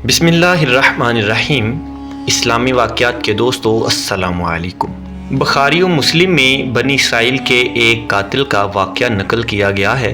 بسم اللہ الرحمن الرحیم۔ اسلامی واقعات کے دوستو السلام علیکم۔ بخاری و مسلم میں بنی اسرائیل کے ایک قاتل کا واقعہ نقل کیا گیا ہے۔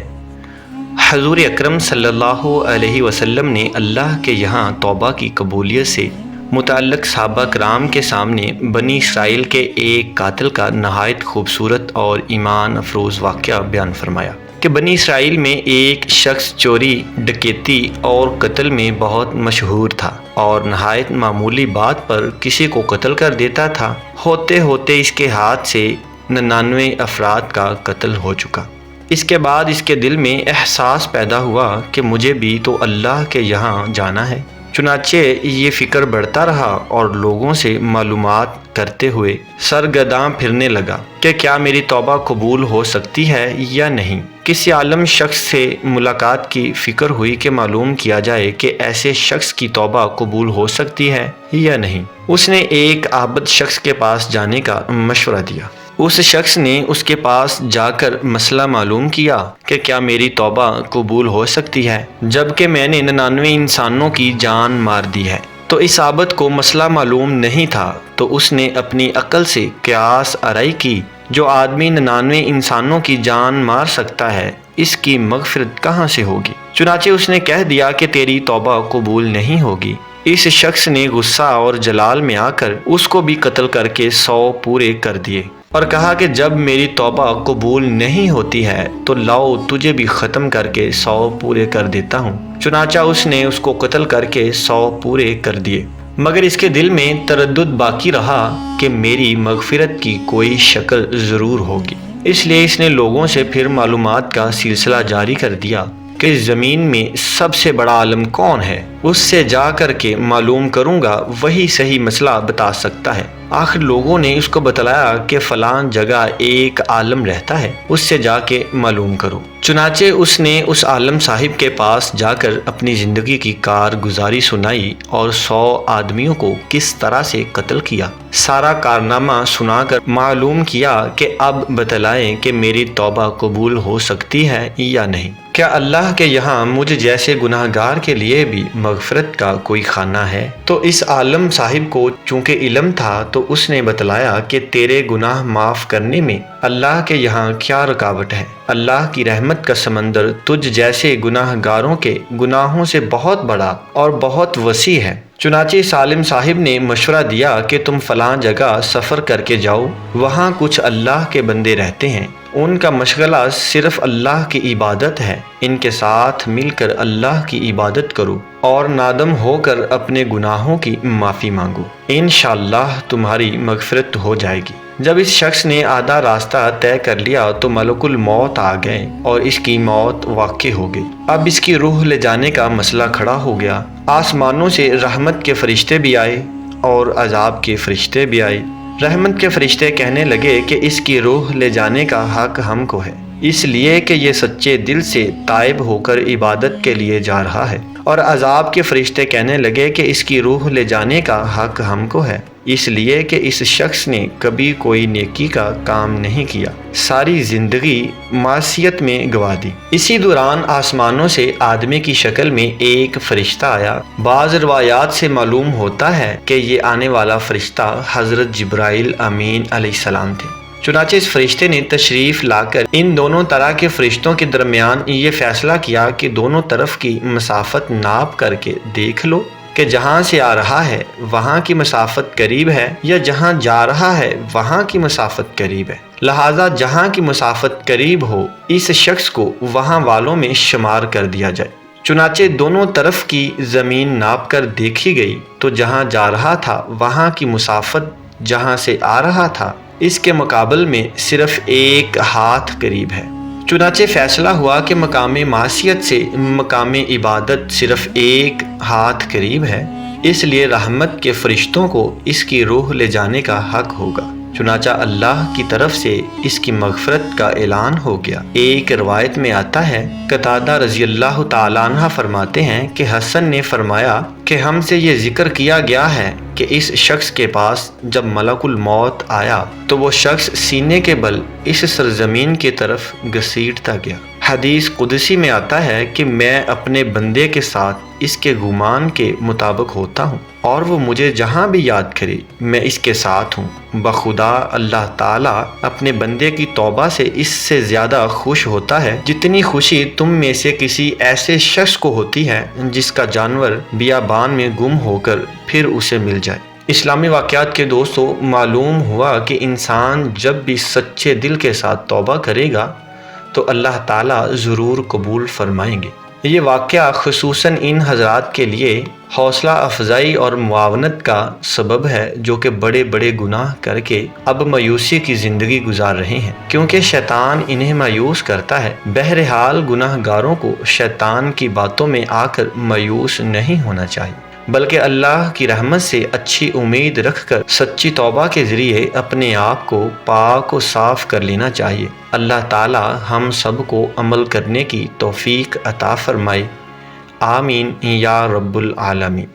حضور اکرم صلی اللہ علیہ وسلم نے اللہ کے یہاں توبہ کی قبولیت سے متعلق صحابہ کرام کے سامنے بنی اسرائیل کے ایک قاتل کا نہایت خوبصورت اور ایمان افروز واقعہ بیان فرمایا کہ بنی اسرائیل میں ایک شخص چوری، ڈکیتی اور قتل میں بہت مشہور تھا اور نہایت معمولی بات پر کسی کو قتل کر دیتا تھا۔ ہوتے ہوتے اس کے ہاتھ سے 99 افراد کا قتل ہو چکا۔ اس کے بعد اس کے دل میں احساس پیدا ہوا کہ مجھے بھی تو اللہ کے یہاں جانا ہے۔ چنانچہ یہ فکر بڑھتا رہا اور لوگوں سے معلومات کرتے ہوئے سرگرداں پھرنے لگا کہ کیا میری توبہ قبول ہو سکتی ہے یا نہیں۔ کسی عالم شخص سے ملاقات کی فکر ہوئی کہ معلوم کیا جائے کہ ایسے شخص کی توبہ قبول ہو سکتی ہے یا نہیں۔ اس نے ایک عابد شخص کے پاس جانے کا مشورہ دیا۔ اس شخص نے اس کے پاس جا کر مسئلہ معلوم کیا کہ کیا میری توبہ قبول ہو سکتی ہے جبکہ میں نے 99 انسانوں کی جان مار دی ہے۔ تو اس عابد کو مسئلہ معلوم نہیں تھا، تو اس نے اپنی عقل سے قیاس آرہی کی، جو آدمی 99 انسانوں کی جان مار سکتا ہے اس کی مغفرت کہاں سے ہوگی؟ چنانچہ اس نے کہہ دیا کہ تیری توبہ قبول نہیں ہوگی۔ اس شخص نے غصہ اور جلال میں آ کر اس کو بھی قتل کر کے 100 پورے کر دیے اور کہا کہ جب میری توبہ قبول نہیں ہوتی ہے تو لاؤ تجھے بھی ختم کر کے 100 پورے کر دیتا ہوں۔ چنانچہ اس نے اس کو قتل کر کے 100 پورے کر دیے، مگر اس کے دل میں تردد باقی رہا کہ میری مغفرت کی کوئی شکل ضرور ہوگی۔ اس لیے اس نے لوگوں سے پھر معلومات کا سلسلہ جاری کر دیا کہ زمین میں سب سے بڑا عالم کون ہے، اس سے جا کر کے معلوم کروں گا، وہی صحیح مسئلہ بتا سکتا ہے۔ آخر لوگوں نے اس کو بتلایا کہ فلاں جگہ ایک عالم رہتا ہے، اس سے جا کے معلوم کرو۔ چنانچہ اس نے اس عالم صاحب کے پاس جا کر اپنی زندگی کی کارگزاری سنائی اور 100 آدمیوں کو کس طرح سے قتل کیا، سارا کارنامہ سنا کر معلوم کیا کہ اب بتلائیں کہ میری توبہ قبول ہو سکتی ہے یا نہیں۔ کیا اللہ کے یہاں مجھ جیسے گناہ گار کے لیے بھی مغفرت کا کوئی خانہ ہے؟ تو اس عالم صاحب کو چونکہ علم تھا تو اس نے بتلایا کہ تیرے گناہ معاف کرنے میں اللہ کے یہاں کیا رکاوٹ ہے؟ اللہ کی رحمت کا سمندر تجھ جیسے گناہ گاروں کے گناہوں سے بہت بڑا اور بہت وسیع ہے۔ چنانچہ اس عالم صاحب نے مشورہ دیا کہ تم فلاں جگہ سفر کر کے جاؤ، وہاں کچھ اللہ کے بندے رہتے ہیں، ان کا مشغلہ صرف اللہ کی عبادت ہے، ان کے ساتھ مل کر اللہ کی عبادت کرو اور نادم ہو کر اپنے گناہوں کی معافی مانگو، انشاءاللہ تمہاری مغفرت ہو جائے گی۔ جب اس شخص نے آدھا راستہ طے کر لیا تو ملک الموت آ گئے اور اس کی موت واقع ہو گئی۔ اب اس کی روح لے جانے کا مسئلہ کھڑا ہو گیا۔ آسمانوں سے رحمت کے فرشتے بھی آئے اور عذاب کے فرشتے بھی آئے۔ رحمت کے فرشتے کہنے لگے کہ اس کی روح لے جانے کا حق ہم کو ہے، اس لیے کہ یہ سچے دل سے تائب ہو کر عبادت کے لیے جا رہا ہے۔ اور عذاب کے فرشتے کہنے لگے کہ اس کی روح لے جانے کا حق ہم کو ہے، اس لیے کہ اس شخص نے کبھی کوئی نیکی کا کام نہیں کیا، ساری زندگی معصیت میں گوا دی۔ اسی دوران آسمانوں سے آدمی کی شکل میں ایک فرشتہ آیا۔ بعض روایات سے معلوم ہوتا ہے کہ یہ آنے والا فرشتہ حضرت جبرائیل امین علیہ السلام تھے۔ چنانچہ اس فرشتے نے تشریف لا کر ان دونوں طرح کے فرشتوں کے درمیان یہ فیصلہ کیا کہ دونوں طرف کی مسافت ناپ کر کے دیکھ لو کہ جہاں سے آ رہا ہے وہاں کی مسافت قریب ہے یا جہاں جا رہا ہے وہاں کی مسافت قریب ہے، لہٰذا جہاں کی مسافت قریب ہو اس شخص کو وہاں والوں میں شمار کر دیا جائے۔ چنانچہ دونوں طرف کی زمین ناپ کر دیکھی گئی تو جہاں جا رہا تھا وہاں کی مسافت جہاں سے آ رہا تھا اس کے مقابل میں صرف 1 ہاتھ قریب ہے۔ چنانچہ فیصلہ ہوا کہ مقام معصیت سے مقام عبادت صرف 1 ہاتھ قریب ہے، اس لیے رحمت کے فرشتوں کو اس کی روح لے جانے کا حق ہوگا۔ چنانچہ اللہ کی طرف سے اس کی مغفرت کا اعلان ہو گیا۔ ایک روایت میں آتا ہے، قتادہ رضی اللہ تعالیٰ عنہ فرماتے ہیں کہ حسن نے فرمایا کہ ہم سے یہ ذکر کیا گیا ہے کہ اس شخص کے پاس جب ملک الموت آیا تو وہ شخص سینے کے بل اس سرزمین کی طرف گھسیٹتا گیا۔ حدیث قدسی میں آتا ہے کہ میں اپنے بندے کے ساتھ اس کے گمان کے مطابق ہوتا ہوں، اور وہ مجھے جہاں بھی یاد کرے میں اس کے ساتھ ہوں۔ بخدا اللہ تعالیٰ اپنے بندے کی توبہ سے اس سے زیادہ خوش ہوتا ہے جتنی خوشی تم میں سے کسی ایسے شخص کو ہوتی ہے جس کا جانور بیابان میں گم ہو کر پھر اسے مل جائے۔ اسلامی واقعات کے دوستو، معلوم ہوا کہ انسان جب بھی سچے دل کے ساتھ توبہ کرے گا تو اللہ تعالیٰ ضرور قبول فرمائیں گے۔ یہ واقعہ خصوصاً ان حضرات کے لیے حوصلہ افزائی اور معاونت کا سبب ہے جو کہ بڑے بڑے گناہ کر کے اب مایوسی کی زندگی گزار رہے ہیں، کیونکہ شیطان انہیں مایوس کرتا ہے۔ بہرحال گناہ گاروں کو شیطان کی باتوں میں آ کر مایوس نہیں ہونا چاہیے، بلکہ اللہ کی رحمت سے اچھی امید رکھ کر سچی توبہ کے ذریعے اپنے آپ کو پاک و صاف کر لینا چاہیے۔ اللہ تعالی ہم سب کو عمل کرنے کی توفیق عطا فرمائے، آمین یا رب العالمین۔